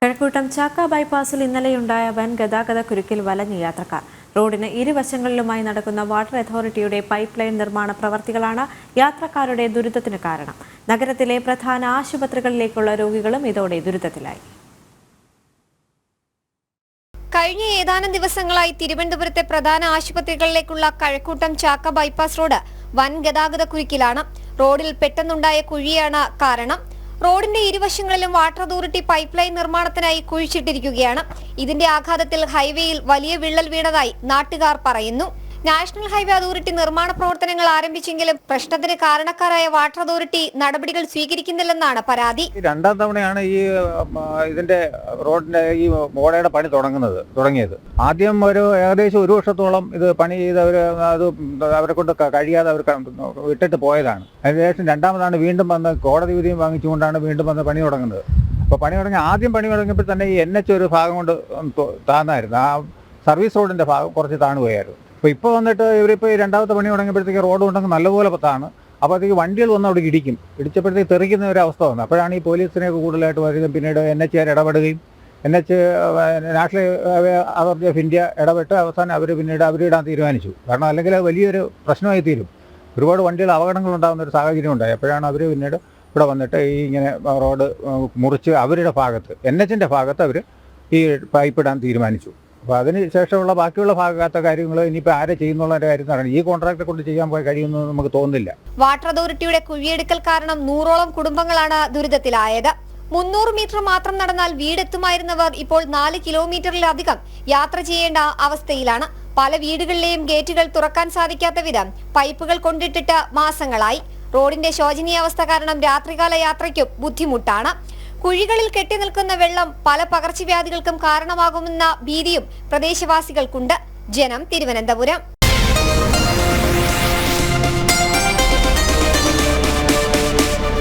കഴക്കൂട്ടം ചാക്ക ബൈപ്പാസിൽ ഇന്നലെയുണ്ടായ വൻ ഗതാഗത കുരുക്കിൽ വലഞ്ഞ യാത്രക്കാർ. റോഡിന് ഇരുവശങ്ങളിലുമായി നടക്കുന്ന വാട്ടർ അതോറിറ്റിയുടെ പൈപ്പ് ലൈൻ നിർമ്മാണ പ്രവർത്തികളാണ് യാത്രക്കാരുടെ ദുരിതത്തിന് കാരണം. നഗരത്തിലെ പ്രധാന ആശുപത്രികളിലേക്കുള്ള രോഗികളും ഇതോടെ ദുരിതത്തിലായി. കഴിഞ്ഞ ഏതാനും ദിവസങ്ങളായി തിരുവനന്തപുരത്തെ പ്രധാന ആശുപത്രികളിലേക്കുള്ള കഴക്കൂട്ടം ചാക്ക ബൈപ്പാസ് റോഡ് വൻ ഗതാഗത കുരുക്കിലാണ്. റോഡിൽ പെട്ടെന്നുണ്ടായ കുഴിയാണ് കാരണം. റോഡിന്റെ ഇരുവശങ്ങളിലും വാട്ടർ അതോറിറ്റി പൈപ്പ് ലൈൻ നിർമ്മാണത്തിനായി കുഴിച്ചിട്ടിരിക്കുകയാണ്. ഇതിന്റെ ആഘാതത്തിൽ ഹൈവേയിൽ വലിയ വിള്ളൽ വീണതായി നാട്ടുകാർ പറയുന്നു. നാഷണൽ ഹൈവേ അതോറിറ്റി നിർമ്മാണ പ്രവർത്തനങ്ങൾ ആരംഭിച്ചെങ്കിലും പ്രശ്നത്തിന് കാരണക്കാരായ വാട്ടർ അതോറിറ്റി നടപടികൾ സ്വീകരിക്കുന്നില്ലെന്നാണ് പരാതി. രണ്ടാം തവണയാണ് ഇതിന്റെ റോഡിന്റെ ഈ ഓടയുടെ പണി തുടങ്ങിയത്. ആദ്യം ഏകദേശം ഒരു വർഷത്തോളം ഇത് പണി ചെയ്ത് അവരെ കൊണ്ട് കഴിയാതെ അവർ വിട്ടിട്ട് പോയതാണ്. അതിനുശേഷം രണ്ടാമതാണ് വീണ്ടും വന്ന് കോടതി വിധിയും വാങ്ങിച്ചുകൊണ്ടാണ് വീണ്ടും വന്ന് പണി തുടങ്ങുന്നത്. അപ്പോൾ ആദ്യം പണി തുടങ്ങിയപ്പോൾ തന്നെ ഈ NH ഒരു ഭാഗം കൊണ്ട് താന്നായിരുന്നു. ആ സർവീസ് റോഡിന്റെ ഭാഗം കുറച്ച് താണുപോയായിരുന്നു. ഇപ്പോൾ വന്നിട്ട് ഇവരിപ്പോൾ രണ്ടാമത്തെ പണി തുടങ്ങിയപ്പോഴത്തേക്ക് റോഡ് ഉണ്ടെങ്കിൽ നല്ലപോലെ താണ്. അപ്പോഴത്തേക്ക് വണ്ടികൾ വന്ന് അവിടെ ഇടിച്ചപ്പോഴത്തേക്ക് തെറിക്കുന്ന ഒരു അവസ്ഥ വന്നു. അപ്പോഴാണ് ഈ പോലീസിനെയൊക്കെ കൂടുതലായിട്ട് വരുന്നത്. പിന്നീട് NH ഇടപെടുകയും NH national authority of India ഇടപെട്ട് അവസാനം പിന്നീട് അവരിടാൻ തീരുമാനിച്ചു. കാരണം അല്ലെങ്കിൽ വലിയൊരു പ്രശ്നമായി തീരും. ഒരുപാട് വണ്ടികൾ അപകടങ്ങൾ ഉണ്ടാകുന്ന ഒരു സാഹചര്യം ഉണ്ടായി. അപ്പോഴാണ് അവർ പിന്നീട് ഇവിടെ വന്നിട്ട് ഇങ്ങനെ റോഡ് മുറിച്ച് അവരുടെ ഭാഗത്ത് NHന്റെ ഭാഗത്ത് അവർ ഈ പൈപ്പ് ഇടാൻ തീരുമാനിച്ചു. അപ്പോൾ അതിന് ശേഷമുള്ള ബാക്കിയുള്ള ഭാഗത്തെ കാര്യങ്ങൾ ഇനിയിപ്പോൾ ആരെ ചെയ്യുന്നുള്ള കാര്യം ഈ കോൺട്രാക്ടറെ കൊണ്ട് ചെയ്യാൻ കഴിയുമെന്ന് നമുക്ക് തോന്നുന്നില്ല. വാട്ടർ അതോറിറ്റിയുടെ കുഴിയെടുക്കൽ കാരണം 100ഓളം കുടുംബങ്ങളാണ് ദുരിതത്തിലായത്. 300 മീറ്റർ മാത്രം നടന്നാൽ വീടെത്തുമായിരുന്നവർ ഇപ്പോൾ 4 കിലോമീറ്ററിലധികം യാത്ര ചെയ്യേണ്ട അവസ്ഥയിലാണ്. പല വീടുകളിലെയും ഗേറ്റുകൾ തുറക്കാൻ സാധിക്കാത്ത വിധം പൈപ്പുകൾ കൊണ്ടിട്ടിട്ട് മാസങ്ങളായി. റോഡിന്റെ ശോചനീയാവസ്ഥ കാരണം രാത്രികാല യാത്രയ്ക്കും ബുദ്ധിമുട്ടാണ്. കുഴികളിൽ കെട്ടിനിൽക്കുന്ന വെള്ളം പല പകർച്ചവ്യാധികൾക്കും കാരണമാകുമെന്ന ഭീതിയും പ്രദേശവാസികൾക്കുണ്ട്. ജനം, തിരുവനന്തപുരം.